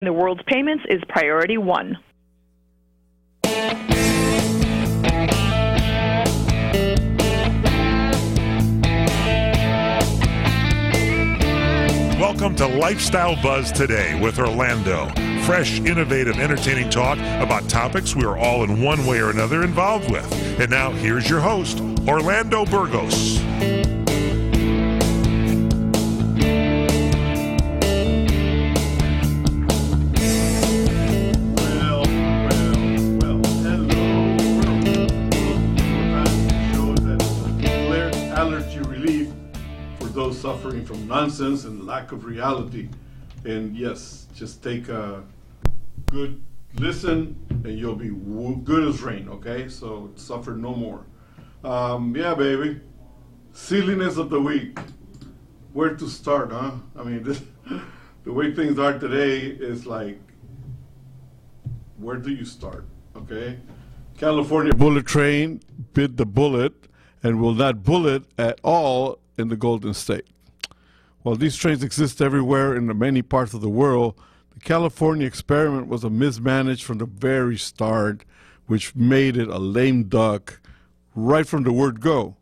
The world's payments is priority one. Welcome to Lifestyle Buzz Today with Orlando. Fresh, innovative, entertaining talk about topics we are all in one way or another involved with. And now, here's your host, Orlando Burgos. Those suffering from nonsense and lack of reality. And yes, just take a good listen and you'll be good as rain, okay? So suffer no more. Yeah, baby. Silliness of the week. Where to start, huh? I mean, the way things are today is like, where do you start, okay? California bullet train bit the bullet and will not bullet at all in the Golden State. While these trains exist everywhere in the many parts of the world, the California experiment was a mismanaged from the very start, which made it a lame duck right from the word go.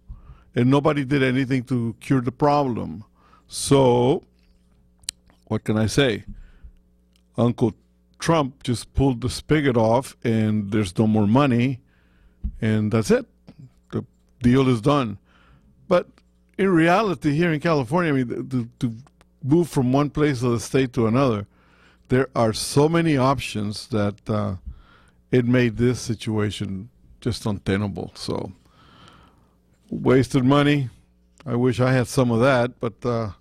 And nobody did anything to cure the problem. So, what can I say? Uncle Trump just pulled the spigot off and there's no more money, and that's it. The deal is done. But in reality, here in California, I mean, to move from one place of the state to another, there are so many options that it made this situation just untenable. So, wasted money. I wish I had some of that, but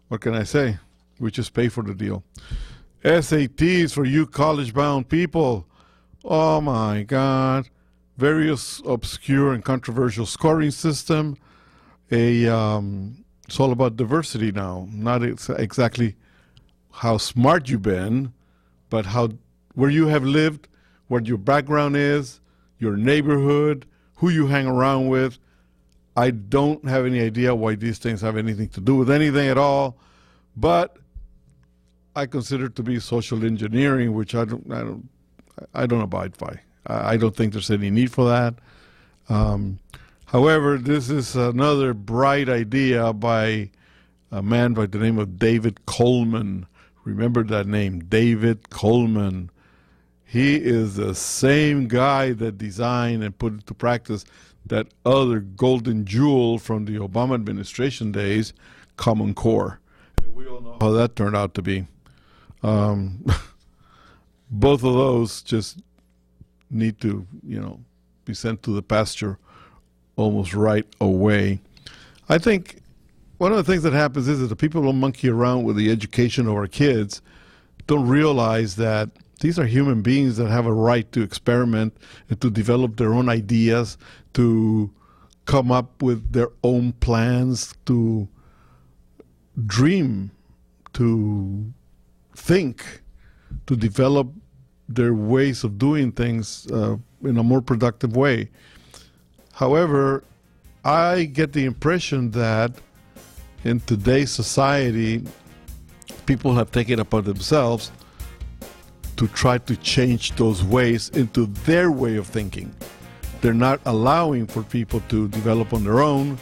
what can I say? We just pay for the deal. SATs for you college-bound people. Oh, my God. Various obscure and controversial scoring system. It's all about diversity now. Not exactly how smart you've been, but where you have lived, what your background is, your neighborhood, who you hang around with. I don't have any idea why these things have anything to do with anything at all, but I consider it to be social engineering, which I don't abide by. I don't think there's any need for that. However, this is another bright idea by a man by the name of David Coleman. Remember that name, David Coleman. He is the same guy that designed and put into practice that other golden jewel from the Obama administration days, Common Core. And we all know how that turned out to be. Both of those just need to, be sent to the pasture almost right away. I think one of the things that happens is that the people who monkey around with the education of our kids don't realize that these are human beings that have a right to experiment and to develop their own ideas, to come up with their own plans, to dream, to think, to develop their ways of doing things in a more productive way. However, I get the impression that in today's society, people have taken it upon themselves to try to change those ways into their way of thinking. They're not allowing for people to develop on their own.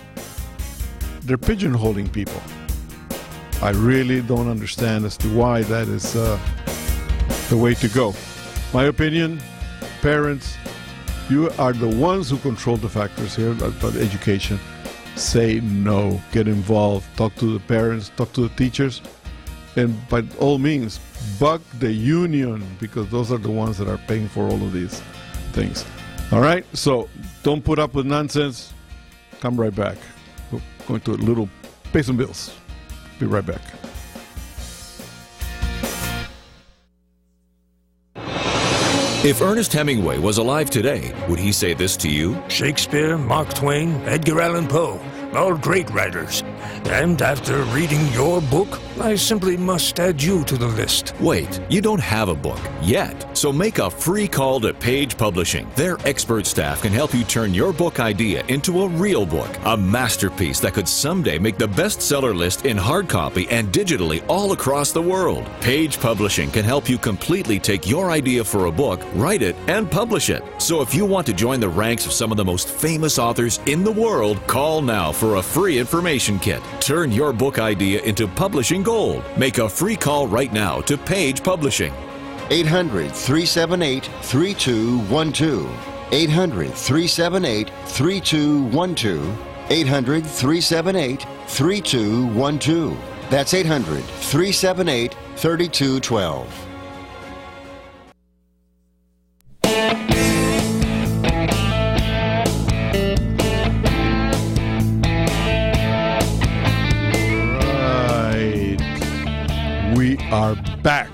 They're pigeonholing people. I really don't understand as to why that is the way to go. My opinion, parents, you are the ones who control the factors here about education. Say no, get involved, talk to the parents, talk to the teachers, and by all means, buck the union, because those are the ones that are paying for all of these things. All right, so don't put up with nonsense. Come right back. We're going to a little pay some bills. Be right back. If Ernest Hemingway was alive today, would he say this to you? Shakespeare, Mark Twain, Edgar Allan Poe, all great writers. And after reading your book, I simply must add you to the list. Wait, you don't have a book yet. So make a free call to Page Publishing. Their expert staff can help you turn your book idea into a real book, a masterpiece that could someday make the bestseller list in hard copy and digitally all across the world. Page Publishing can help you completely take your idea for a book, write it, and publish it. So if you want to join the ranks of some of the most famous authors in the world, call now for a free information kit. Turn your book idea into publishing gold. Make a free call right now to Page Publishing. 800-378-3212. 800-378-3212. 800-378-3212. That's 800-378-3212. We are back.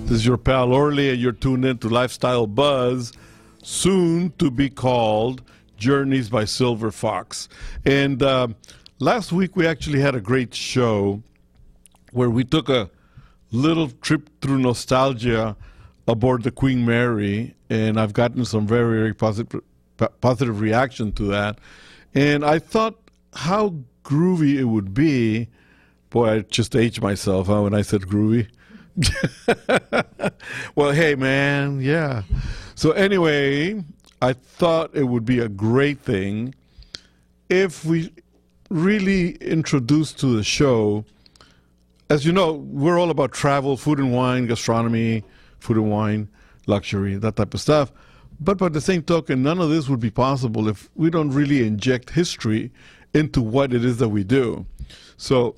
This is your pal Orly, and you're tuned in to Lifestyle Buzz, soon to be called Journeys by Silver Fox. And last week we actually had a great show where we took a little trip through nostalgia aboard the Queen Mary, and I've gotten some very, very positive reaction to that. And I thought how groovy it would be. Boy, I just aged myself, when I said groovy. Well, hey, man, yeah. So anyway, I thought it would be a great thing if we really introduced to the show. As you know, we're all about travel, food and wine, gastronomy, food and wine, luxury, that type of stuff. But by the same token, none of this would be possible if we don't really inject history into what it is that we do. So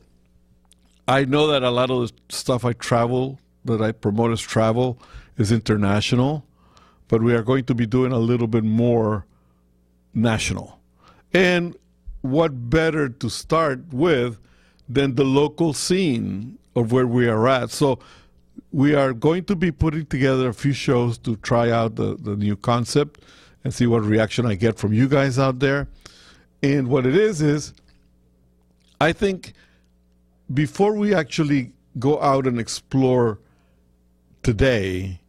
I know that a lot of the stuff I promote as travel is international, but we are going to be doing a little bit more national. And what better to start with than the local scene of where we are at? So we are going to be putting together a few shows to try out the new concept and see what reaction I get from you guys out there. And what it is I think before we actually go out and explore today,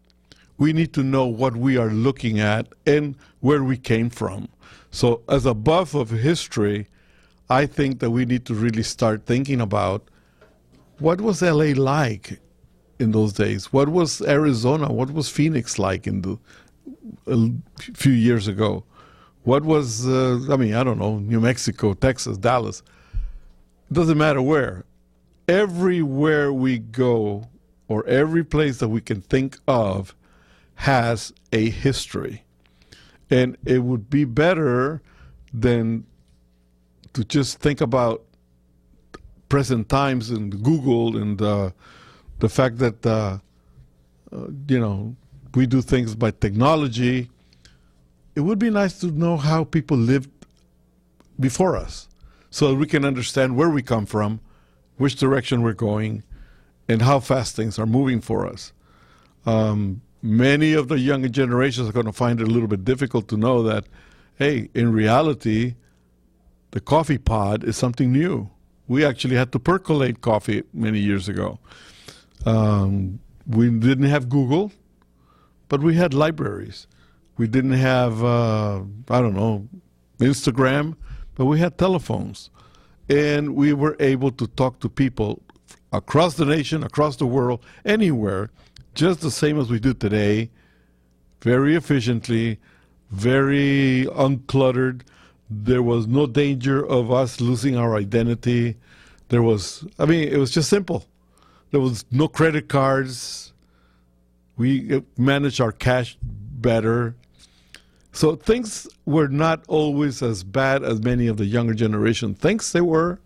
we need to know what we are looking at and where we came from. So as a buff of history, I think that we need to really start thinking about what was LA like in those days? What was Arizona? What was Phoenix like a few years ago? What was, I don't know, New Mexico, Texas, Dallas? It doesn't matter where. Everywhere we go, or every place that we can think of, has a history. And it would be better than to just think about present times and Google and the fact that, we do things by technology. It would be nice to know how people lived before us so that we can understand where we come from, which direction we're going, and how fast things are moving for us. Many of the younger generations are going to find it a little bit difficult to know that, hey, in reality, the coffee pod is something new. We actually had to percolate coffee many years ago. We didn't have Google, but we had libraries. We didn't have, Instagram, but we had telephones. And we were able to talk to people across the nation, across the world, anywhere, just the same as we do today, very efficiently, very uncluttered. There was no danger of us losing our identity. It was just simple. There was no credit cards. We managed our cash better. So things were not always as bad as many of the younger generation thinks they were.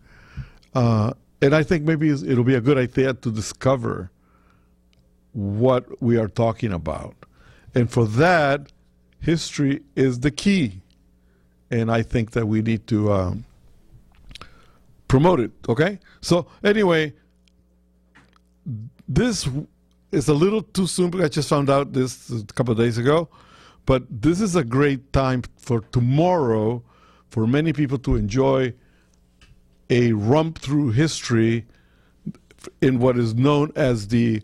And I think maybe it'll be a good idea to discover what we are talking about. And for that, history is the key. And I think that we need to promote it, okay? So anyway, this is a little too soon because I just found out this a couple of days ago. But this is a great time for tomorrow for many people to enjoy a romp through history in what is known as the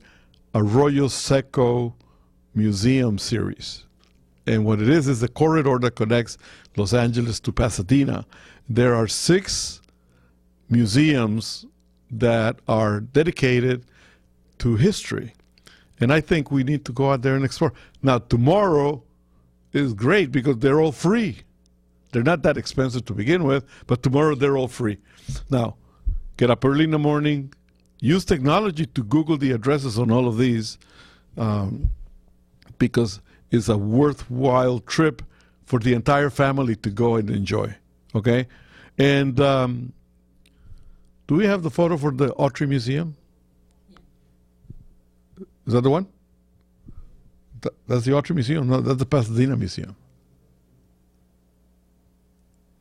Arroyo Seco Museum series. And what it is the corridor that connects Los Angeles to Pasadena. There are 6 museums that are dedicated to history. And I think we need to go out there and explore. Now, tomorrow is great because they're all free. They're not that expensive to begin with, but tomorrow they're all free. Now, get up early in the morning, use technology to Google the addresses on all of these, because it's a worthwhile trip for the entire family to go and enjoy. Okay? And do we have the photo for the Autry Museum? Is that the one? That's the Autry Museum? No, that's the Pasadena Museum.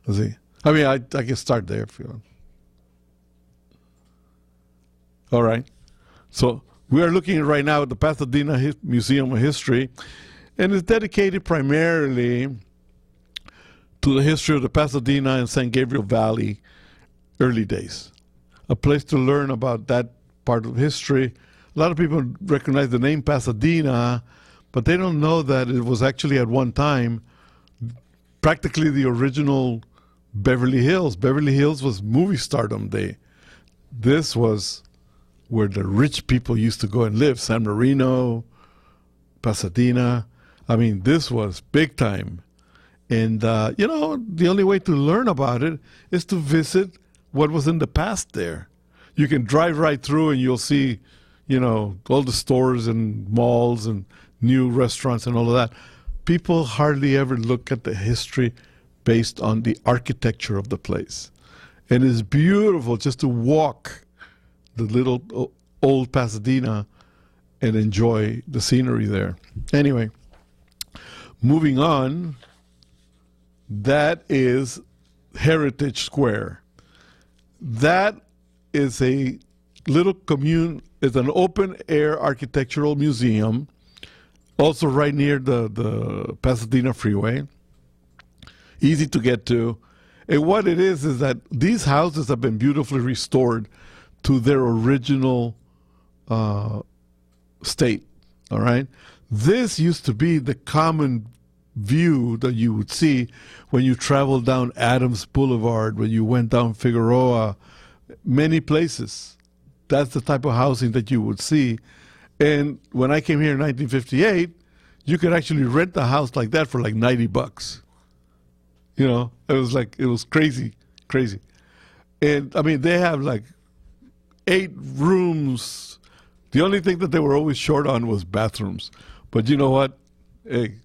Let's see. I mean, I can start there if you want. All right. So we are looking right now at the Pasadena Museum of History, and it's dedicated primarily to the history of the Pasadena and San Gabriel Valley early days. A place to learn about that part of history. A lot of people recognize the name Pasadena, but they don't know that it was actually at one time practically the original Beverly Hills. Beverly Hills was movie stardom day. This was where the rich people used to go and live. San Marino, Pasadena. I mean, this was big time. And, you know, the only way to learn about it is to visit what was in the past there. You can drive right through and you'll see, you know, all the stores and malls and new restaurants and all of that. People hardly ever look at the history based on the architecture of the place. And it's beautiful just to walk the little old Pasadena and enjoy the scenery there. Anyway, moving on, that is Heritage Square. That is a little commune, it's an open-air architectural museum, also right near the Pasadena Freeway. Easy to get to. And what it is that these houses have been beautifully restored to their original state, all right? This used to be the common view that you would see when you traveled down Adams Boulevard, when you went down Figueroa, many places. That's the type of housing that you would see. And when I came here in 1958, you could actually rent a house like that for like $90. You know, it was crazy, crazy. And I mean, they have like 8 rooms. The only thing that they were always short on was bathrooms. But you know what? Hey,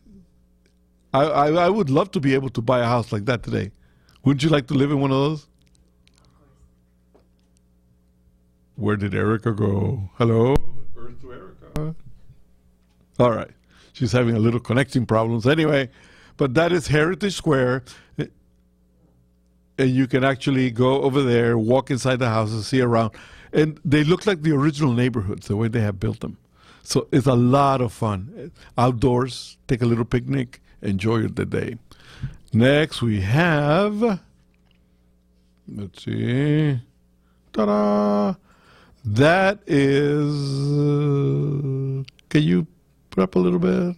I would love to be able to buy a house like that today. Wouldn't you like to live in one of those? Where did Erica go? Hello? Earth to Erica. All right. She's having a little connecting problems. Anyway, but that is Heritage Square. And you can actually go over there, walk inside the houses, see around. And they look like the original neighborhoods, the way they have built them. So it's a lot of fun. Outdoors, take a little picnic, enjoy the day. Next we have, let's see, ta-da! That is, can you put up a little bit?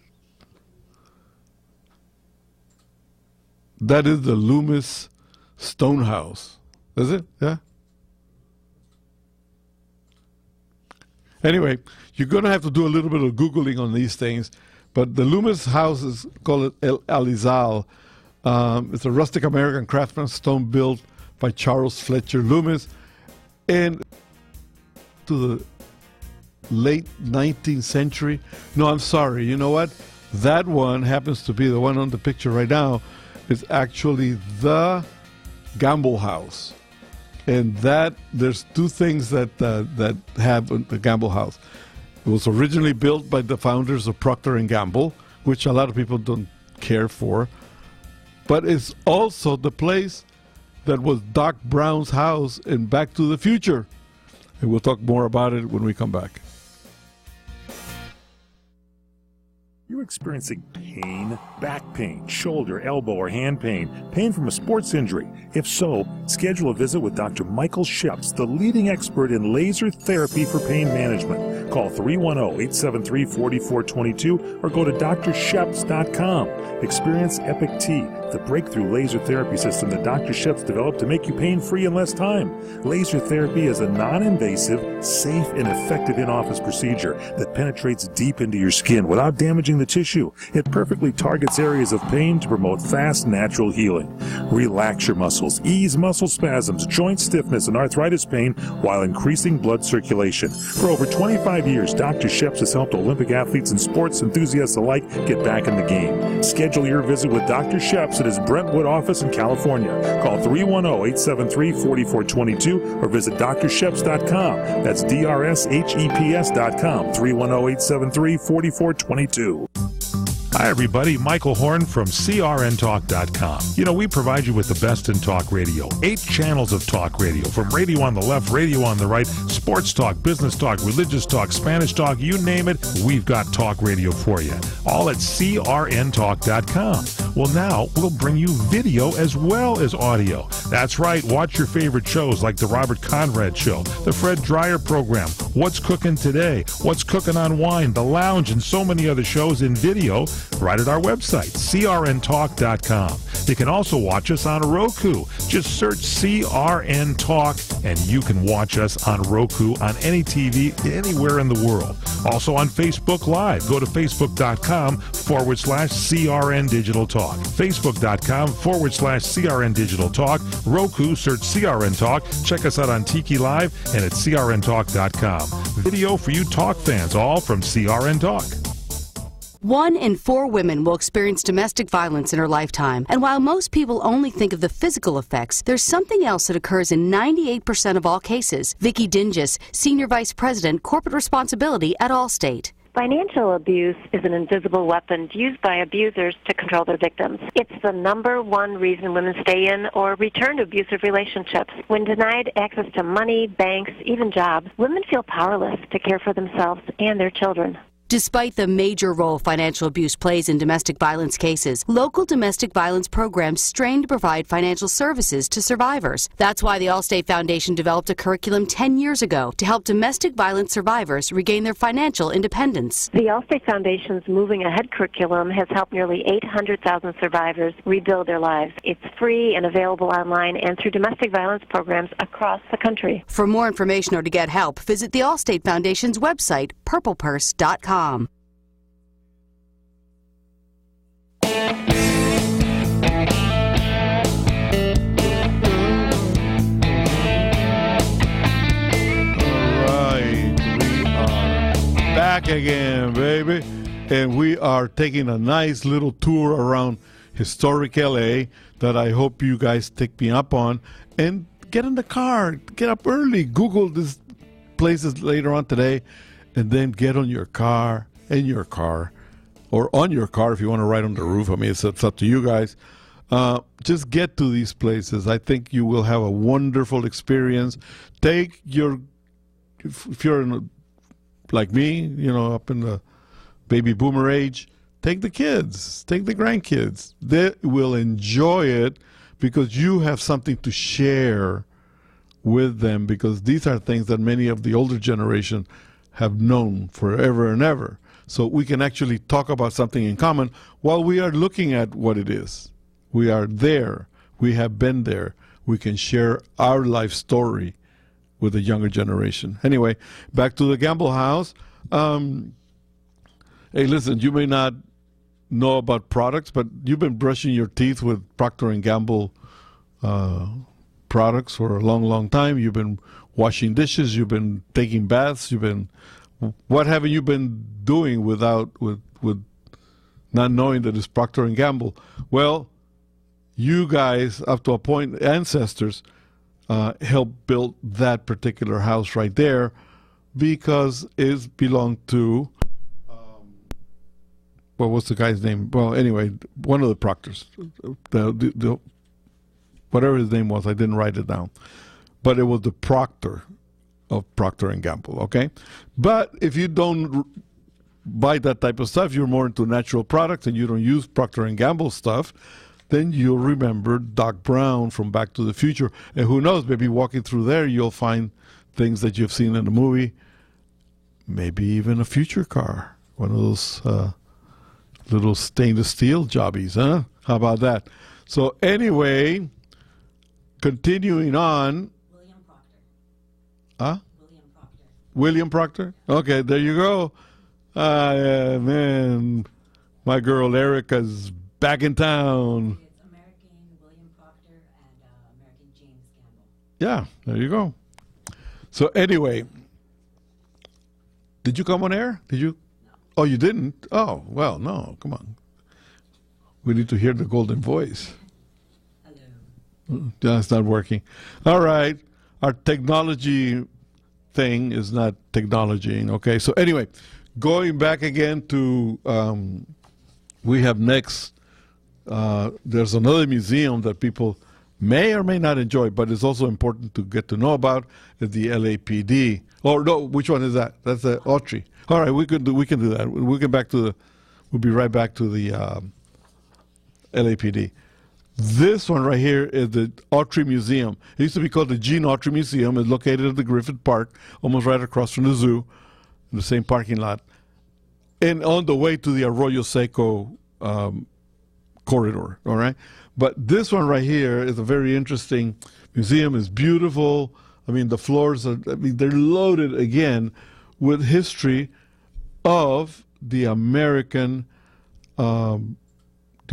That is the Loomis Stone House. Is it? Yeah? Anyway, you're going to have to do a little bit of Googling on these things, but the Loomis house is called El Alizal. It's a rustic American craftsman stone built by Charles Fletcher Loomis. And to the late 19th century. No, I'm sorry. You know what? That one happens to be the one on the picture right now. It's actually the Gamble House. And that, there's 2 things that have the Gamble House. It was originally built by the founders of Procter & Gamble, which a lot of people don't care for. But it's also the place that was Doc Brown's house in Back to the Future. And we'll talk more about it when we come back. You you experiencing pain? Back pain, shoulder, elbow, or hand pain? Pain from a sports injury? If so, schedule a visit with Dr. Michael Sheps, the leading expert in laser therapy for pain management. Call 310-873-4422 or go to drsheps.com. Experience Epic T, the breakthrough laser therapy system that Dr. Sheps developed to make you pain-free in less time. Laser therapy is a non-invasive, safe, and effective in-office procedure that penetrates deep into your skin without damaging the tissue. It perfectly targets areas of pain to promote fast, natural healing. Relax your muscles, ease muscle spasms, joint stiffness, and arthritis pain while increasing blood circulation. For over 25 years, Dr. Sheps has helped Olympic athletes and sports enthusiasts alike get back in the game. Schedule your visit with Dr. Sheps at his Brentwood office in California. Call 310-873-4422 or visit drsheps.com. That's DRSHEPS.com, 310-873-4422. Hi, everybody. Michael Horn from CRNTalk.com. You know, we provide you with the best in talk radio. 8 channels of talk radio, from radio on the left, radio on the right, sports talk, business talk, religious talk, Spanish talk, you name it, we've got talk radio for you. All at CRNTalk.com. Well, now we'll bring you video as well as audio. That's right. Watch your favorite shows like The Robert Conrad Show, The Fred Dreyer Program, What's Cooking Today, What's Cooking on Wine, The Lounge, and so many other shows in video right at our website, crntalk.com. You can also watch us on Roku. Just search CRN Talk, and you can watch us on Roku on any TV anywhere in the world. Also on Facebook Live. Go to facebook.com/CRN Digital Talk. Facebook.com/CRN Digital Talk. Roku, search CRN Talk. Check us out on Tiki Live and at crntalk.com. Video for you talk fans, all from CRN Talk. 1 in 4 women will experience domestic violence in her lifetime. And while most people only think of the physical effects, there's something else that occurs in 98% of all cases. Vicki Dingus, Senior Vice President, Corporate Responsibility at Allstate. Financial abuse is an invisible weapon used by abusers to control their victims. It's the number one reason women stay in or return to abusive relationships. When denied access to money, banks, even jobs, women feel powerless to care for themselves and their children. Despite the major role financial abuse plays in domestic violence cases, local domestic violence programs strain to provide financial services to survivors. That's why the Allstate Foundation developed a curriculum 10 years ago to help domestic violence survivors regain their financial independence. The Allstate Foundation's Moving Ahead curriculum has helped nearly 800,000 survivors rebuild their lives. It's free and available online and through domestic violence programs across the country. For more information or to get help, visit the Allstate Foundation's website, purplepurse.com. All right, we are back again, baby, and we are taking a nice little tour around historic LA that I hope you guys take me up on. And get in the car, get up early, Google these places later on today, and then get on your car, in your car, or on your car if you want to ride on the roof. I mean, it's up to you guys. Just get to these places. I think you will have a wonderful experience. Take your, if you're like me, you know, up in the baby boomer age, take the kids, take the grandkids. They will enjoy it because you have something to share with them, because these are things that many of the older generation have known forever and ever. So we can actually talk about something in common while we are looking at what it is. We are there. We have been there. We can share our life story with the younger generation. Anyway, back to the Gamble House. Hey, listen, you may not know about products, but you've been brushing your teeth with Procter & Gamble products for a long, long time. You've been washing dishes. You've been taking baths. You've been... What haven't you been doing with not knowing that it's Procter & Gamble? Well, you guys, up to a point, ancestors, helped build that particular house right there because it belonged to, well, what's the guy's name? Well, anyway, one of the Proctors. Whatever his name was, I didn't write it down. But it was the Proctor of Procter & Gamble, okay? But if you don't buy that type of stuff, you're more into natural products and you don't use Procter & Gamble stuff, then you'll remember Doc Brown from Back to the Future. And who knows, maybe walking through there, you'll find things that you've seen in the movie, maybe even a future car, one of those little stainless steel jobbies, huh? How about that? So anyway, continuing on. William Proctor. Huh? William Proctor. William Proctor? Okay, there you go. Man, my girl Erica's back in town. It's American William Proctor and American James Campbell. Yeah, there you go. So anyway, did you come on air? Did you? No. Oh, you didn't? Oh, well, no, come on. We need to hear the golden voice. Hello. That's not working. All right. Our technology thing is not technology. Okay. So anyway, going back again to, we have next, there's another museum that people may or may not enjoy, but it's also important to get to know about, is the LAPD. Oh, no, which one is that? That's the Autry. All right, we can do that. We'll be right back to the LAPD. This one right here is the Autry Museum. It used to be called the Gene Autry Museum. It's located at the Griffith Park, almost right across from the zoo, in the same parking lot, and on the way to the Arroyo Seco corridor, all right? But this one right here is a very interesting museum. It's beautiful. I mean, the floors are, they're loaded again with history of the American, the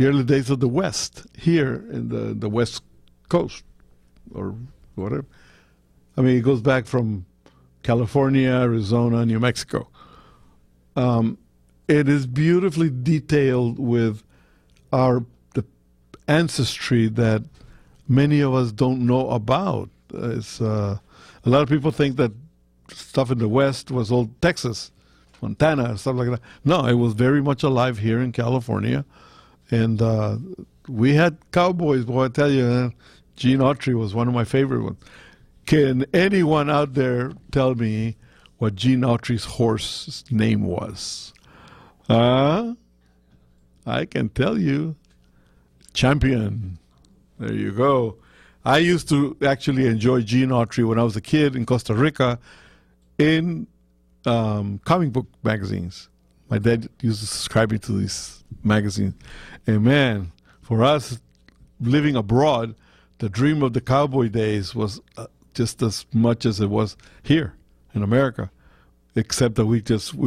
early days of the West, here in the West Coast, or whatever. I mean, it goes back from California, Arizona, New Mexico. It is beautifully detailed with the ancestry that many of us don't know about. It's a lot of people think that stuff in the West was old Texas, Montana, and stuff like that. No, it was very much alive here in California. And we had cowboys, boy, I tell you, Gene Autry was one of my favorite ones. Can anyone out there tell me what Gene Autry's horse's name was? I can tell you. Champion. There you go. I used to actually enjoy Gene Autry when I was a kid in Costa Rica in comic book magazines. My dad used to subscribe me to these magazines. And man, for us living abroad, the dream of the cowboy days was just as much as it was here in America, except that we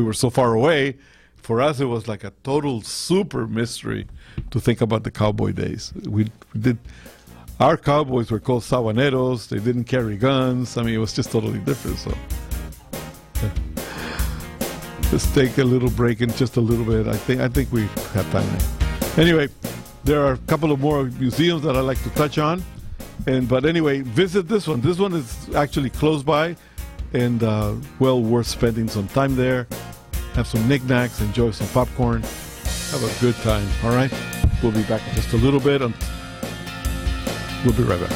were so far away. For us, it was like a total super mystery to think about the cowboy days. Our cowboys were called sabaneros. They didn't carry guns. I mean, it was just totally different. So let's take a little break in just a little bit. I think we have time now. Anyway, there are a couple of more museums that I'd like to touch on. But anyway, visit this one. This one is actually close by and well worth spending some time there. Have some knickknacks, enjoy some popcorn, have a good time, all right? We'll be back in just a little bit. We'll be right back.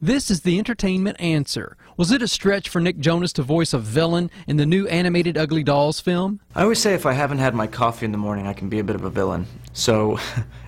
This is the entertainment answer. Was it a stretch for Nick Jonas to voice a villain in the new animated Ugly Dolls film? I always say if I haven't had my coffee in the morning, I can be a bit of a villain. So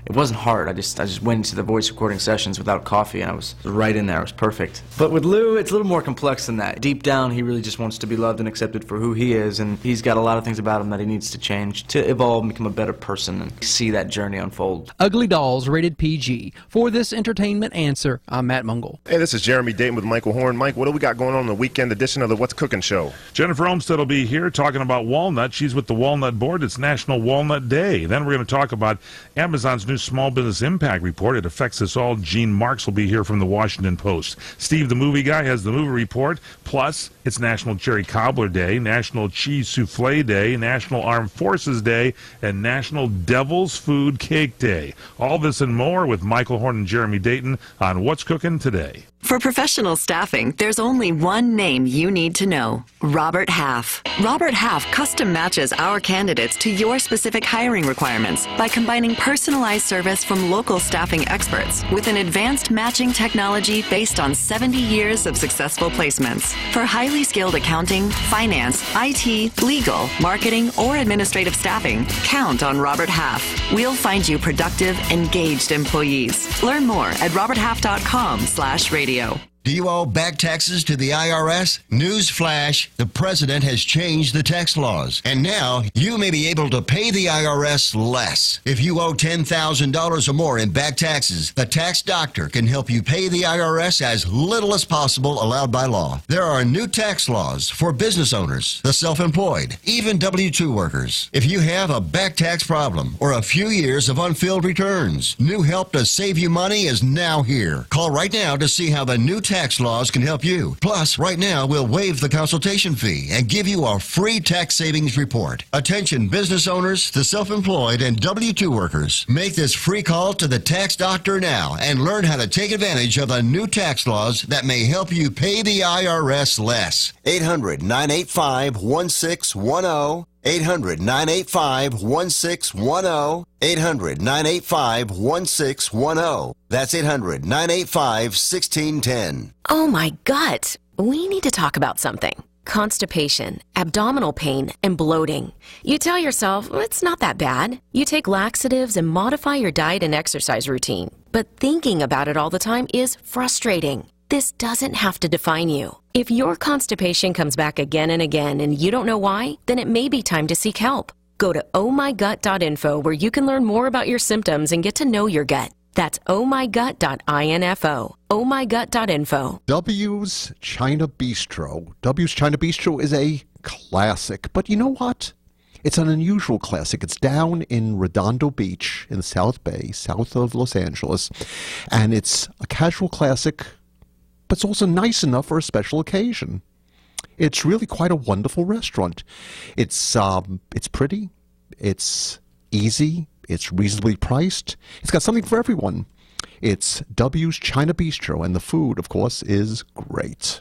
it wasn't hard. I just went into the voice recording sessions without coffee, and I was right in there. It was perfect. But with Lou, it's a little more complex than that. Deep down, he really just wants to be loved and accepted for who he is, and he's got a lot of things about him that he needs to change to evolve and become a better person and see that journey unfold. Ugly Dolls, rated PG. For this entertainment answer, I'm Matt Mungle. Hey, this is Jeremy Dayton with Michael Horn. Mike, what do we got going on in the weekend edition of the What's Cooking Show? Jennifer Olmstead will be here talking about walnut. She's with the Walnut Board. It's National Walnut Day. Then we're going to talk about Amazon's new new Small Business Impact Report. It affects us all. Gene Marks will be here from the Washington Post. Steve, the movie guy, has the movie report. Plus, it's National Cherry Cobbler Day, National Cheese Souffle Day, National Armed Forces Day, and National Devil's Food Cake Day. All this and more with Michael Horn and Jeremy Dayton on What's Cooking Today. For professional staffing, there's only one name you need to know: Robert Half. Robert Half custom matches our candidates to your specific hiring requirements by combining personalized service from local staffing experts with an advanced matching technology based on 70 years of successful placements. For highly skilled accounting, finance, IT, legal, marketing, or administrative staffing, count on Robert Half. We'll find you productive, engaged employees. Learn more at roberthalf.com/radio. Do you owe back taxes to the IRS? News flash, the president has changed the tax laws, and now you may be able to pay the IRS less. If you owe $10,000 or more in back taxes, the tax doctor can help you pay the IRS as little as possible allowed by law. There are new tax laws for business owners, the self-employed, even W-2 workers. If you have a back tax problem or a few years of unfilled returns, new help to save you money is now here. Call right now to see how the new tax laws can help you. Plus, right now, we'll waive the consultation fee and give you a free tax savings report. Attention business owners, the self-employed, and W-2 workers. Make this free call to the tax doctor now and learn how to take advantage of the new tax laws that may help you pay the IRS less. 800-985-1610. 800-985-1610. 800-985-1610. That's 800-985-1610. Oh my gut. We need to talk about something. Constipation, abdominal pain, and bloating. You tell yourself, well, it's not that bad. You take laxatives and modify your diet and exercise routine. But thinking about it all the time is frustrating. This doesn't have to define you. If your constipation comes back again and again and you don't know why, then it may be time to seek help. Go to ohmygut.info where you can learn more about your symptoms and get to know your gut. That's ohmygut.info. ohmygut.info. W's China Bistro. W's China Bistro is a classic, but you know what? It's an unusual classic. It's down in Redondo Beach in the South Bay, south of Los Angeles, and it's a casual classic, but it's also nice enough for a special occasion. It's really quite a wonderful restaurant. It's pretty, it's easy, it's reasonably priced. It's got something for everyone. It's W's China Bistro, and the food, of course, is great.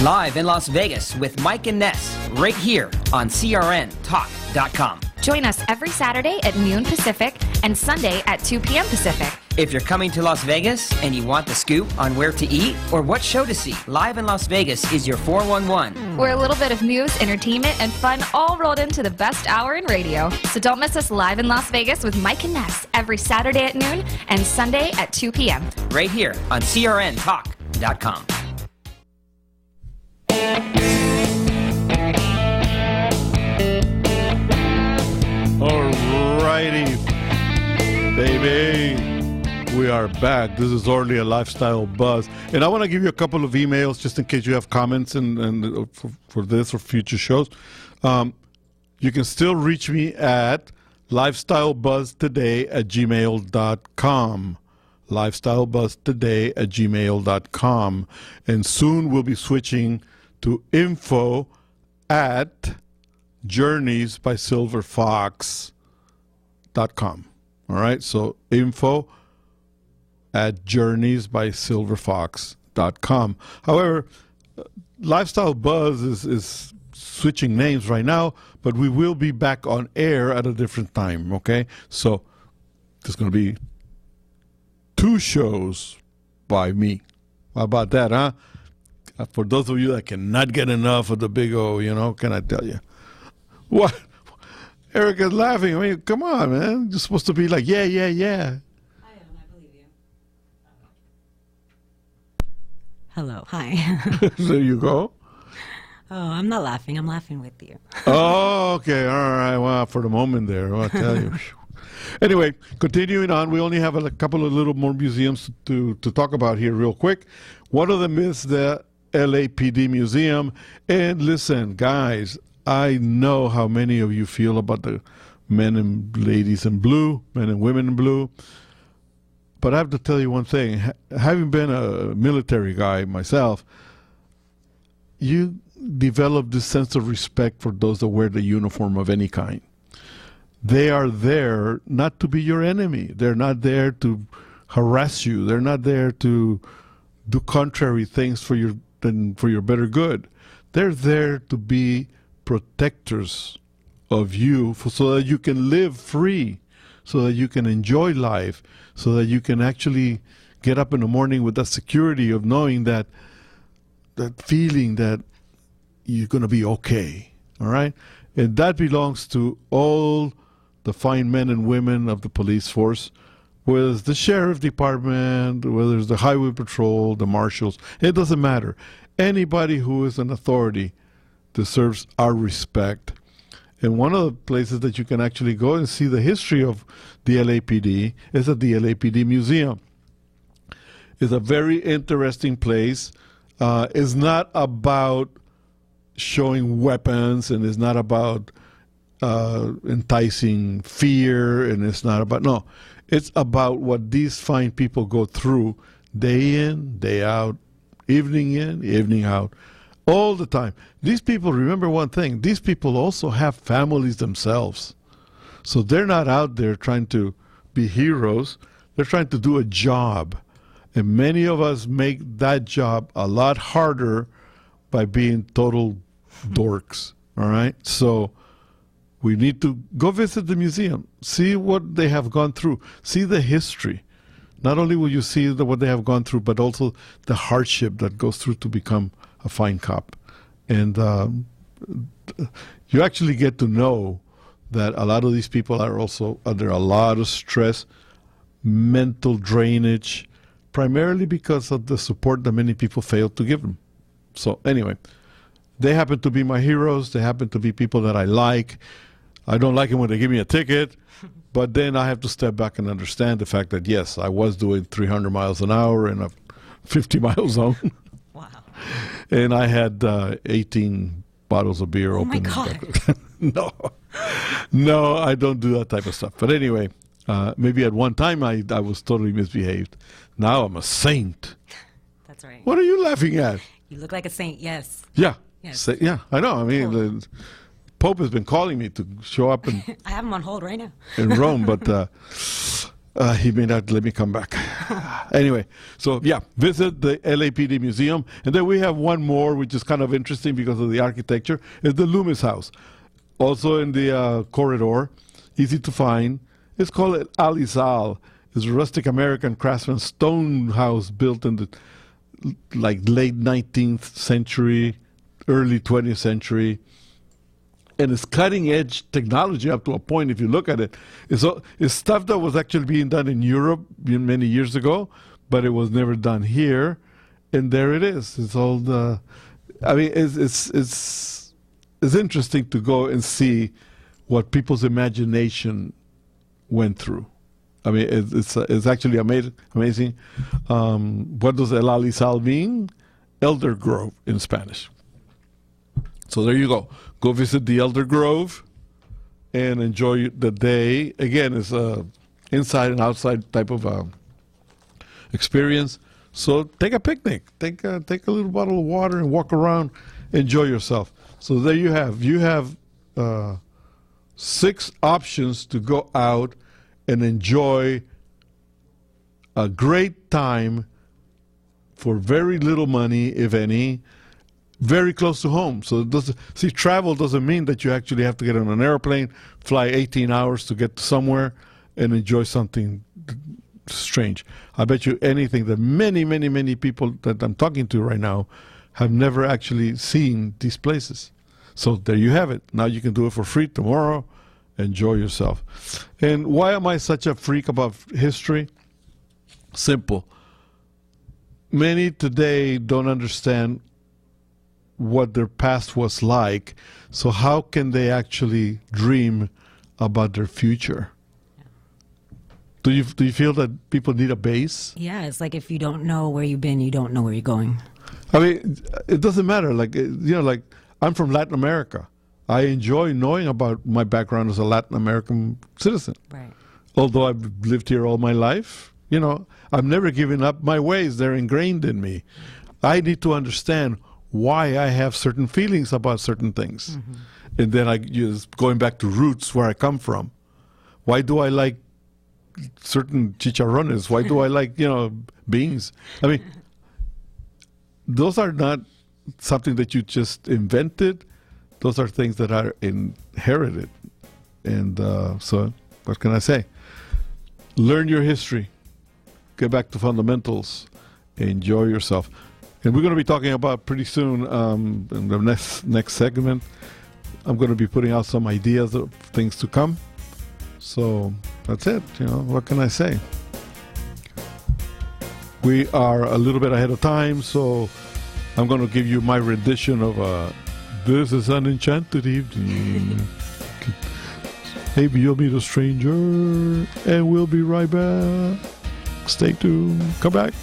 Live in Las Vegas with Mike and Ness, right here on CRNTalk.com. Join us every Saturday at noon Pacific and Sunday at 2 p.m. Pacific. If you're coming to Las Vegas and you want the scoop on where to eat or what show to see, Live in Las Vegas is your 411. We're a little bit of news, entertainment, and fun all rolled into the best hour in radio. So don't miss us Live in Las Vegas with Mike and Ness every Saturday at noon and Sunday at 2 p.m. Right here on CRNTalk.com. Alrighty, baby. We are back. This is Orly, a Lifestyle Buzz. And I want to give you a couple of emails just in case you have comments and for this or future shows. You can still reach me at lifestylebuzztoday@gmail.com. lifestylebuzztoday@gmail.com. And soon we'll be switching to info@journeysbysilverfox.com. All right, so info@journeysbysilverfox.com. However, Lifestyle Buzz is switching names right now, but we will be back on air at a different time, okay? So there's going to be 2 shows by me. How about that, huh? For those of you that cannot get enough of the big O, can I tell you? What? Erica's laughing. I mean, come on, man. You're supposed to be like, yeah. I believe you. Hello, hi. There you go. Oh, I'm not laughing. I'm laughing with you. Oh, okay. All right. Well, for the moment there, I'll tell you. Anyway, continuing on, we only have a couple of little more museums to talk about here real quick. One of them is the LAPD Museum. And listen, guys, I know how many of you feel about the men and ladies in blue, men and women in blue. But I have to tell you one thing. Having been a military guy myself, you develop this sense of respect for those that wear the uniform of any kind. They are there not to be your enemy. They're not there to harass you. They're not there to do contrary things for your better good. They're there to be protectors of you so that you can live free, so that you can enjoy life, so that you can actually get up in the morning with that security of knowing that feeling that you're going to be okay, all right? And that belongs to all the fine men and women of the police force, whether it's the sheriff department, whether it's the highway patrol, the marshals, it doesn't matter. Anybody who is an authority deserves our respect. And one of the places that you can actually go and see the history of the LAPD is at the LAPD Museum. It's a very interesting place. It's not about showing weapons, and it's not about enticing fear, and it's not about, no. It's about what these fine people go through day in, day out, evening in, evening out, all the time. These people, remember one thing, these people also have families themselves. So they're not out there trying to be heroes. They're trying to do a job. And many of us make that job a lot harder by being total dorks, all right? So we need to go visit the museum, see what they have gone through, see the history. Not only will you see what they have gone through, but also the hardship that goes through to become a fine cop. And you actually get to know that a lot of these people are also under a lot of stress, mental drainage, primarily because of the support that many people fail to give them. So anyway, they happen to be my heroes. They happen to be people that I like. I don't like it when they give me a ticket, but then I have to step back and understand the fact that, yes, I was doing 300 miles an hour in a 50-mile zone. Wow. And I had 18 bottles of beer open. Oh, my God. No, I don't do that type of stuff. But anyway, maybe at one time I was totally misbehaved. Now I'm a saint. That's right. What are you laughing at? You look like a saint, yes. Yeah. Yes. Yeah, I know. I mean, Cool. the Pope has been calling me to show up I have him on hold right now. in Rome, but he may not let me come back. Anyway, so yeah, visit the LAPD Museum. And then we have one more, which is kind of interesting because of the architecture, is the Loomis House. Also in the corridor, easy to find. It's called Alizal. It's a rustic American craftsman stone house built in the late 19th century, early 20th century. And it's cutting-edge technology up to a point. If you look at it, it's stuff that was actually being done in Europe many years ago, but it was never done here. And there it is. It's all the. I mean, it's interesting to go and see what people's imagination went through. I mean, it's actually amazing. What does El Alizal mean? Elder Grove in Spanish. So there you go. Go visit the Elder Grove and enjoy the day. Again, it's a inside and outside type of experience. So take a picnic. Take a little bottle of water and walk around. Enjoy yourself. So there you have. You have 6 options to go out and enjoy a great time for very little money, if any, very close to home. So travel doesn't mean that you actually have to get on an airplane, fly 18 hours to get somewhere and enjoy something strange. I bet you anything that many, many, many people that I'm talking to right now have never actually seen these places. So there you have it. Now you can do it for free tomorrow. Enjoy yourself. And why am I such a freak about history? Simple. Many today don't understand what their past was like, so how can they actually dream about their future? Do you feel that people need a base? Yeah, it's like if you don't know where you've been, you don't know where you're going. I mean, it doesn't matter. Like, like I'm from Latin America. I enjoy knowing about my background as a Latin American citizen. Right. Although I've lived here all my life, I've never given up my ways. They're ingrained in me. I need to understand why I have certain feelings about certain things. And then I use going back to roots where I come from. Why do I like certain chicharrones? Why do I like, beans? I mean, those are not something that you just invented. Those are things that are inherited. And so what can I say? Learn your history. Get back to fundamentals. Enjoy yourself. And we're going to be talking about pretty soon in the next segment. I'm going to be putting out some ideas of things to come. So that's it. What can I say? We are a little bit ahead of time, so I'm going to give you my rendition of This is an Enchanted Evening. Maybe you'll meet a stranger, and we'll be right back. Stay tuned. Come back.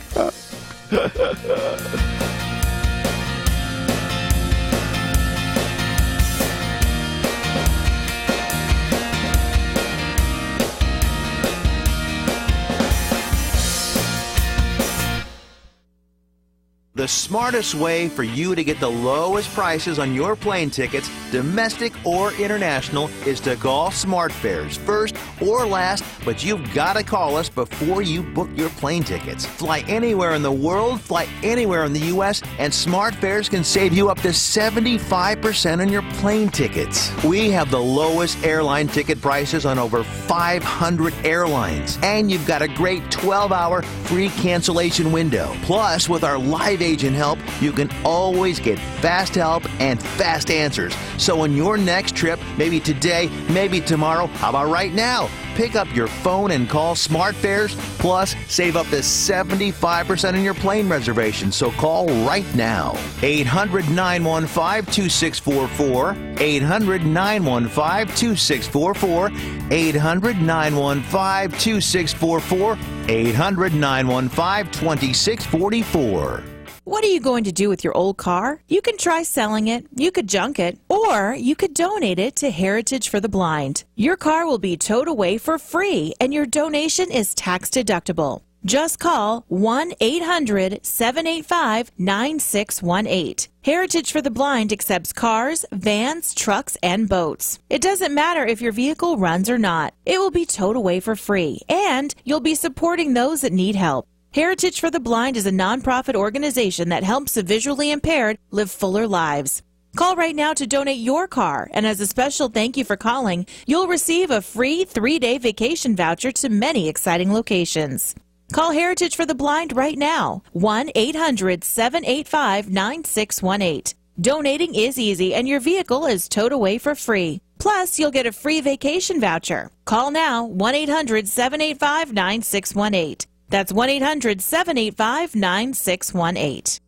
The smartest way for you to get the lowest prices on your plane tickets, domestic or international, is to call SmartFares first or last, but you've got to call us before you book your plane tickets. Fly anywhere in the world, fly anywhere in the U.S., and SmartFares can save you up to 75% on your plane tickets. We have the lowest airline ticket prices on over 500 airlines, and you've got a great 12-hour free cancellation window. Plus, with our live agent help, you can always get fast help and fast answers. So on your next trip, maybe today, maybe tomorrow, how about right now? Pick up your phone and call SmartFares, plus save up to 75% on your plane reservation. So call right now. 800-915-2644. 800-915-2644. 800-915-2644. 800-915-2644. What are you going to do with your old car? You can try selling it, you could junk it, or you could donate it to Heritage for the Blind. Your car will be towed away for free, and your donation is tax deductible. Just call 1-800-785-9618. Heritage for the Blind accepts cars, vans, trucks, and boats. It doesn't matter if your vehicle runs or not. It will be towed away for free, and you'll be supporting those that need help. Heritage for the Blind is a nonprofit organization that helps the visually impaired live fuller lives. Call right now to donate your car, and as a special thank you for calling, you'll receive a free 3-day vacation voucher to many exciting locations. Call Heritage for the Blind right now, 1-800-785-9618. Donating is easy, and your vehicle is towed away for free. Plus, you'll get a free vacation voucher. Call now, 1-800-785-9618. That's 1-800-785-9618.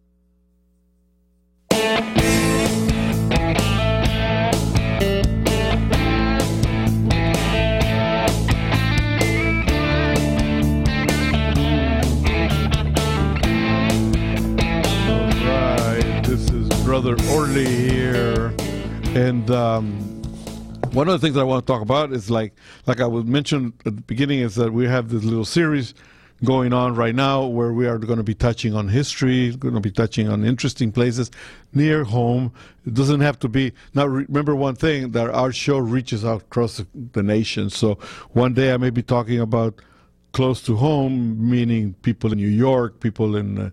This is Brother Orly here. And one of the things I want to talk about is like I was mentioned at the beginning, is that we have this little series going on right now where we are going to be touching on history, going to be touching on interesting places near home. It doesn't have to be. Now, remember one thing, that our show reaches out across the nation. So one day I may be talking about close to home, meaning people in New York, people in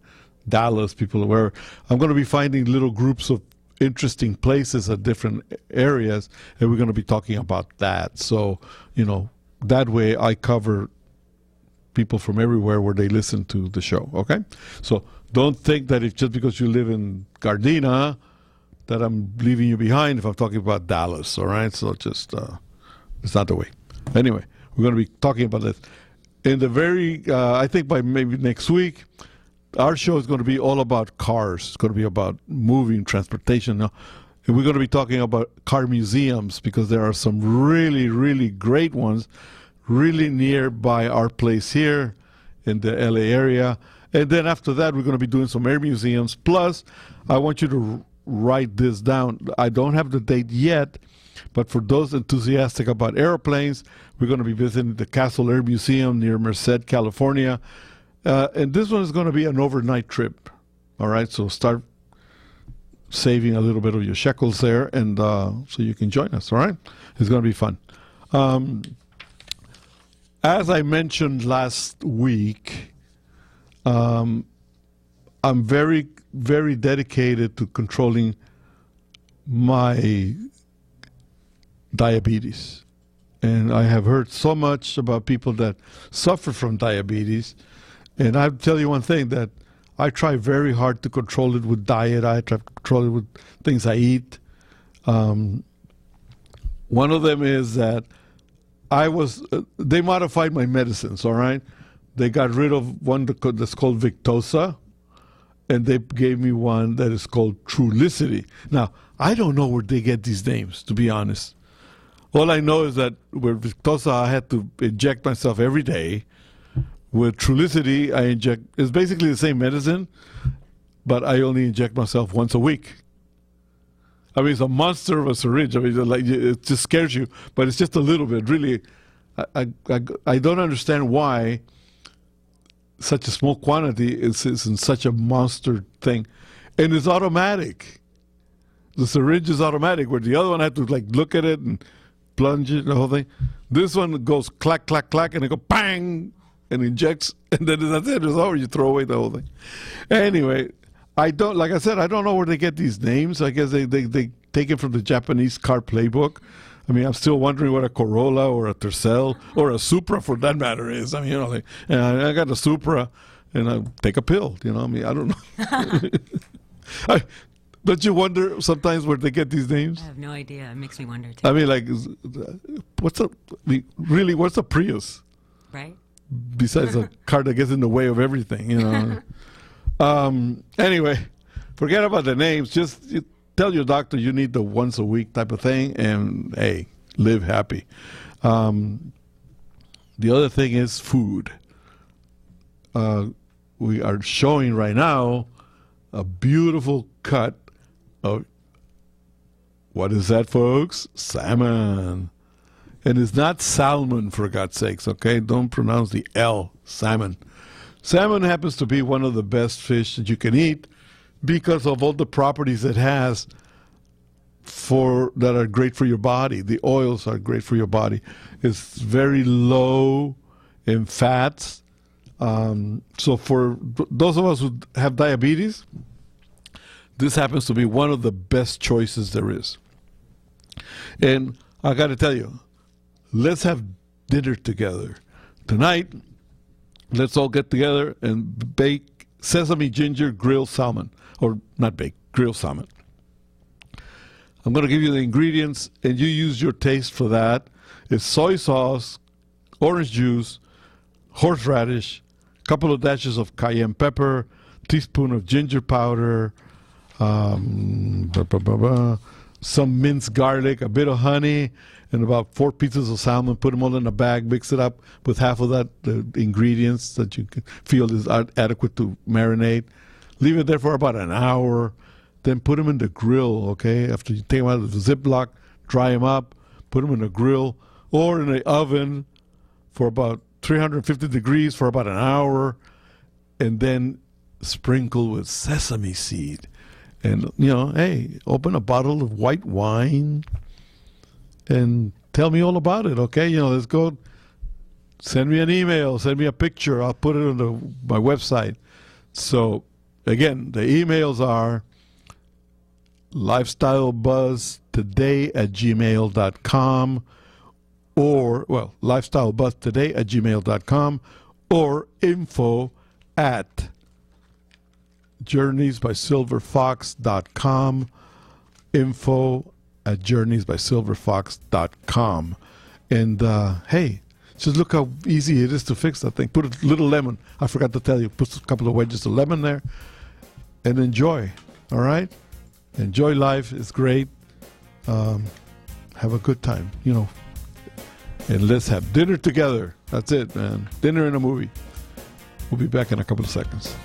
Dallas, people where I'm going to be finding little groups of interesting places at different areas, and we're going to be talking about that. So, that way I cover people from everywhere where they listen to the show, okay? So don't think that if just because you live in Gardena that I'm leaving you behind if I'm talking about Dallas, all right? So just, it's not the way. Anyway, we're going to be talking about this. In the I think by maybe next week, our show is going to be all about cars. It's going to be about moving, transportation. And we're going to be talking about car museums, because there are some really, really great ones really nearby our place here in the LA area. And then after that, we're going to be doing some air museums. Plus, I want you to write this down. I don't have the date yet, but for those enthusiastic about airplanes, we're going to be visiting the Castle Air Museum near Merced, California. And this one is going to be an overnight trip. All right, so start saving a little bit of your shekels there, and so you can join us, all right? It's going to be fun. As I mentioned last week, I'm very, very dedicated to controlling my diabetes. And I have heard so much about people that suffer from diabetes. And I'll tell you one thing, that I try very hard to control it with diet. I try to control it with things I eat. One of them is that they modified my medicines, all right? They got rid of one that's called Victoza, and they gave me one that is called Trulicity. Now, I don't know where they get these names, to be honest. All I know is that with Victoza, I had to inject myself every day. With Trulicity, it's basically the same medicine, but I only inject myself once a week. I mean, it's a monster of a syringe. I mean, it just scares you, but it's just a little bit. Really, I don't understand why such a small quantity is in such a monster thing. And it's automatic. The syringe is automatic, where the other one I had to look at it and plunge it and the whole thing. This one goes clack, clack, clack, and it goes bang, and injects, and then that's it. It's over. You throw away the whole thing. Anyway, like I said, I don't know where they get these names. I guess they take it from the Japanese car playbook. I mean, I'm still wondering what a Corolla or a Tercel or a Supra, for that matter, is. I mean, I got a Supra, and I take a pill. I mean, I don't know. Don't you wonder sometimes where they get these names? I have no idea. It makes me wonder, too. I mean, what's a Prius? Right? Besides a car that gets in the way of everything, Anyway, forget about the names. Just tell your doctor you need the once a week type of thing, and hey, live happy. The other thing is food. We are showing right now a beautiful cut of, what is that, folks? Salmon. And it's not salmon, for God's sakes, okay? Don't pronounce the L, salmon. Salmon happens to be one of the best fish that you can eat because of all the properties it has that are great for your body. The oils are great for your body. It's very low in fats. So for those of us who have diabetes, this happens to be one of the best choices there is. And I got to tell you, let's have dinner together. Tonight, let's all get together and bake sesame ginger grilled salmon. Or not bake, grilled salmon. I'm going to give you the ingredients, and you use your taste for that. It's soy sauce, orange juice, horseradish, a couple of dashes of cayenne pepper, teaspoon of ginger powder, some minced garlic, a bit of honey, and about 4 pieces of salmon. Put them all in a bag, mix it up with half of that, the ingredients that you feel is adequate to marinate. Leave it there for about an hour. Then put them in the grill, okay? After you take them out of the Ziploc, dry them up, put them in the grill or in the oven for about 350 degrees for about an hour, and then sprinkle with sesame seed. And, hey, open a bottle of white wine and tell me all about it, okay? Let's go. Send me an email. Send me a picture. I'll put it on my website. So, again, the emails are lifestylebuzztoday@gmail.com or, lifestylebuzztoday@gmail.com or info@journeysbysilverfox.com, info@journeysbysilverfox.com. And, hey, just look how easy it is to fix that thing. Put a little lemon. I forgot to tell you. Put a couple of wedges of lemon there and enjoy. All right? Enjoy life. It's great. Have a good time, And let's have dinner together. That's it, man. Dinner and a movie. We'll be back in a couple of seconds.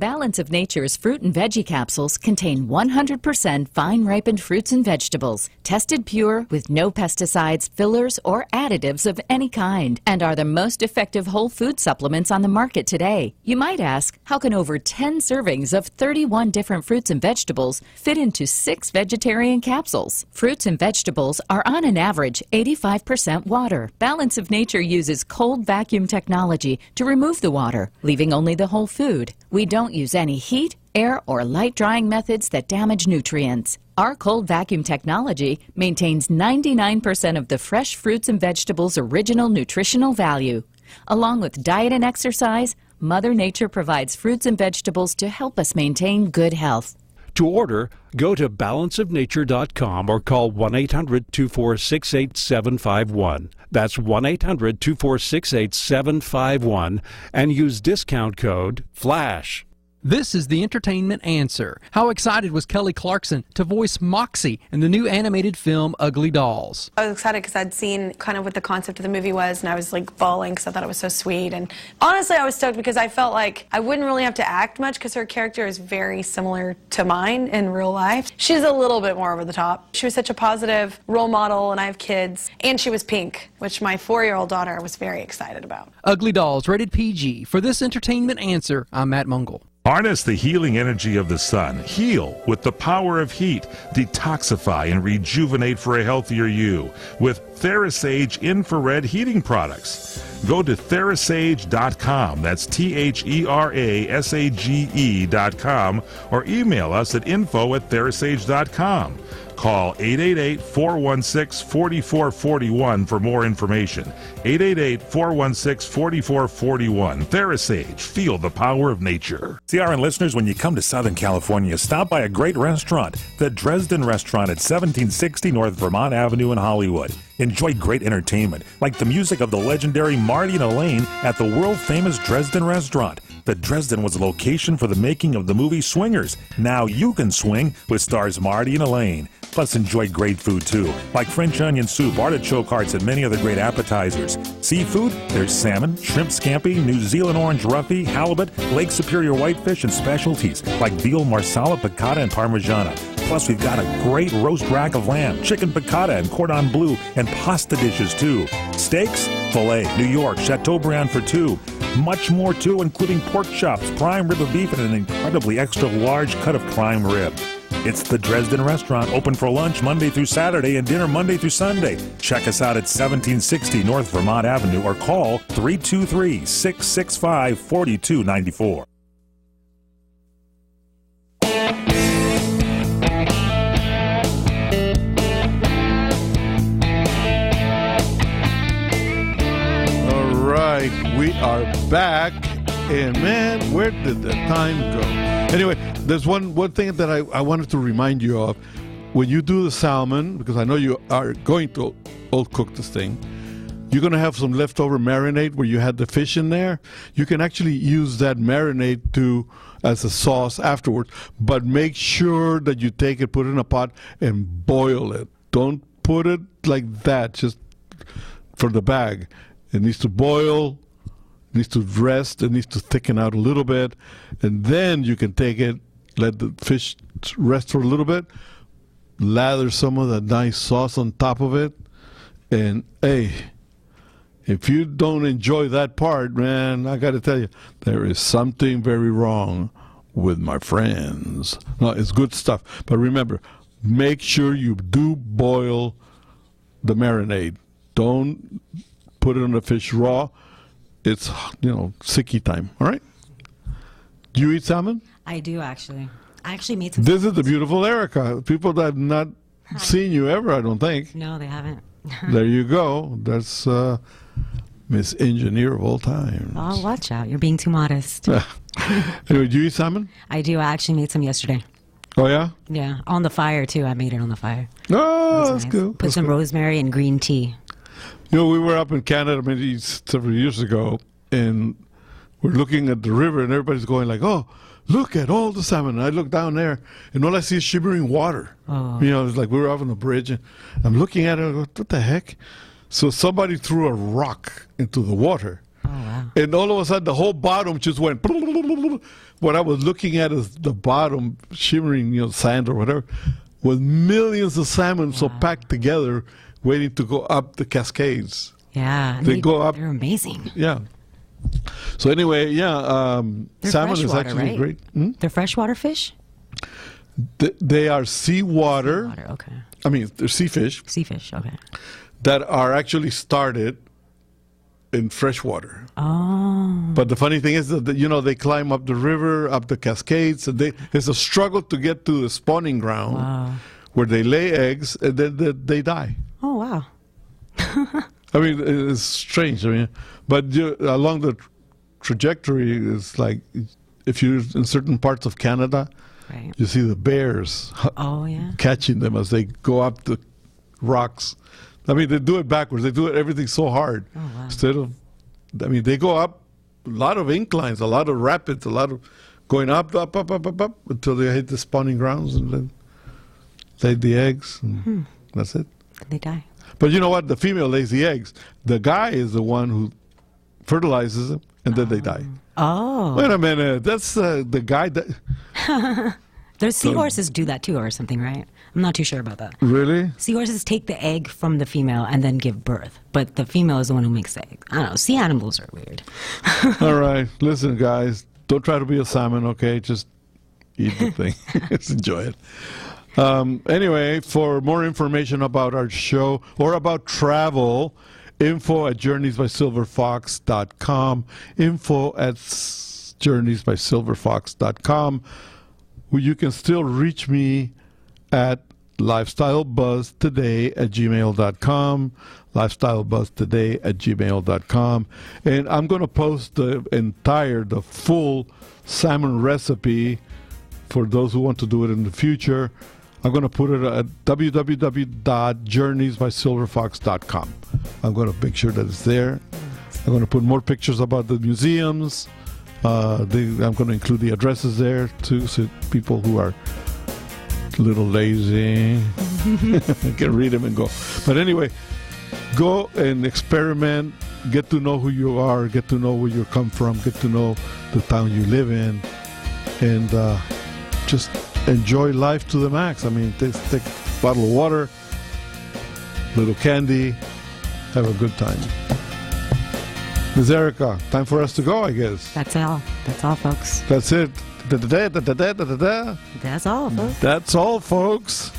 Balance of Nature's fruit and veggie capsules contain 100% fine-ripened fruits and vegetables, tested pure with no pesticides, fillers, or additives of any kind, and are the most effective whole food supplements on the market today. You might ask, how can over 10 servings of 31 different fruits and vegetables fit into 6 vegetarian capsules? Fruits and vegetables are on an average 85% water. Balance of Nature uses cold vacuum technology to remove the water, leaving only the whole food. We don't use any heat, air, or light drying methods that damage nutrients. Our cold vacuum technology maintains 99% of the fresh fruits and vegetables' original nutritional value. Along with diet and exercise, Mother Nature provides fruits and vegetables to help us maintain good health. To order, go to balanceofnature.com or call 1-800-246-8751. That's 1-800-246-8751 and use discount code FLASH. This is the entertainment answer. How excited was Kelly Clarkson to voice Moxie in the new animated film Ugly Dolls? I was excited because I'd seen kind of what the concept of the movie was, and I was like bawling because I thought it was so sweet. And honestly, I was stoked because I felt like I wouldn't really have to act much because her character is very similar to mine in real life. She's a little bit more over the top. She was such a positive role model, and I have kids, and she was pink, which my 4-year-old daughter was very excited about. Ugly Dolls, rated PG. For this entertainment answer, I'm Matt Mungle. Harness the healing energy of the sun. Heal with the power of heat. Detoxify and rejuvenate for a healthier you with TheraSage infrared heating products. Go to TheraSage.com. That's THERASAGE.com or email us at info@TheraSage.com. Call 888-416-4441 for more information. 888-416-4441. TheraSage. Feel the power of nature. CRN listeners, when you come to Southern California, stop by a great restaurant, the Dresden Restaurant at 1760 North Vermont Avenue in Hollywood. Enjoy great entertainment, like the music of the legendary Marty and Elaine at the world-famous Dresden Restaurant. The Dresden was a location for the making of the movie Swingers. Now you can swing with stars Marty and Elaine. Plus, enjoy great food, too, like French onion soup, artichoke hearts, and many other great appetizers. Seafood, there's salmon, shrimp scampi, New Zealand orange roughy, halibut, Lake Superior whitefish, and specialties like veal, marsala, piccata, and parmigiana. Plus, we've got a great roast rack of lamb, chicken piccata, and cordon bleu, and pasta dishes, too. Steaks, filet, New York, Chateaubriand for 2. Much more, too, including pork chops, prime rib of beef, and an incredibly extra large cut of prime rib. It's the Dresden Restaurant, open for lunch Monday through Saturday and dinner Monday through Sunday. Check us out at 1760 North Vermont Avenue or call 323-665-4294. All right, we are back, and man, where did the time go? Anyway, there's one thing that I wanted to remind you of. When you do the salmon, because I know you are going to old cook this thing, you're going to have some leftover marinade where you had the fish in there. You can actually use that marinade as a sauce afterwards, but make sure that you take it, put it in a pot, and boil it. Don't put it like that, just for the bag. It needs to boil. It needs to rest, it needs to thicken out a little bit, and then you can take it, let the fish rest for a little bit, lather some of that nice sauce on top of it, and hey, if you don't enjoy that part, man, I got to tell you, there is something very wrong with my friends. No, it's good stuff, but remember, make sure you do boil the marinade. Don't put it on the fish raw. It's, sicky time, all right? Do you eat salmon? I do, actually. I actually made some. This is the beautiful Erica. People that have not seen you ever, I don't think. No, they haven't. There you go. That's Miss Engineer of all times. Oh, watch out. You're being too modest. Anyway, do you eat salmon? I do. I actually made some yesterday. Oh, yeah? Yeah, on the fire, too. I made it on the fire. Oh, that's nice. good. Put some rosemary and green tea. We were up in Canada maybe several years ago, and we're looking at the river, and everybody's going like, oh, look at all the salmon. And I look down there, and all I see is shimmering water. Oh. It's like we were up on the bridge, and I'm looking at it, and I go, what the heck? So somebody threw a rock into the water. Oh, wow. And all of a sudden, the whole bottom just went. What I was looking at is the bottom shimmering, sand or whatever, with millions of salmon so packed together, waiting to go up the Cascades. Yeah, they go up. They're amazing. Yeah. So anyway, salmon is actually great. They're freshwater fish? They are seawater. Okay. I mean, they're sea fish. Sea fish, okay. That are actually started in freshwater. Oh. But the funny thing is that, they climb up the river, up the Cascades, and it's a struggle to get to the spawning ground where they lay eggs, and then they die. Oh, wow. I mean, it's strange. But along the trajectory, it's like if you're in certain parts of Canada, you see the bears catching them as they go up the rocks. I mean, they do it backwards. They do everything so hard. Oh, wow. Instead of, they go up a lot of inclines, a lot of rapids, a lot of going up until they hit the spawning grounds and then lay the eggs. And that's it. They die. But you know what? The female lays the eggs. The guy is the one who fertilizes them, and then they die. Oh. Wait a minute. That's the guy that... There's seahorses do that too or something, right? I'm not too sure about that. Really? Seahorses take the egg from the female and then give birth. But the female is the one who makes the egg. I don't know. Sea animals are weird. All right. Listen, guys. Don't try to be a salmon, okay? Just eat the thing. Just enjoy it. Anyway, for more information about our show or about travel, info@journeysbysilverfox.com, info@journeysbysilverfox.com. You can still reach me at lifestylebuzztoday@gmail.com, lifestylebuzztoday@gmail.com. And I'm going to post the full salmon recipe for those who want to do it in the future. I'm going to put it at www.journeysbysilverfox.com. I'm going to make sure that it's there. I'm going to put more pictures about the museums. I'm going to include the addresses there too, so people who are a little lazy can read them and go. But anyway, go and experiment, get to know who you are, get to know where you come from, get to know the town you live in, and just enjoy life to the max. I mean, take a bottle of water, little candy, have a good time. Ms. Erica, time for us to go, I guess. That's all. That's all, folks. That's it. That's all, folks. That's all, folks.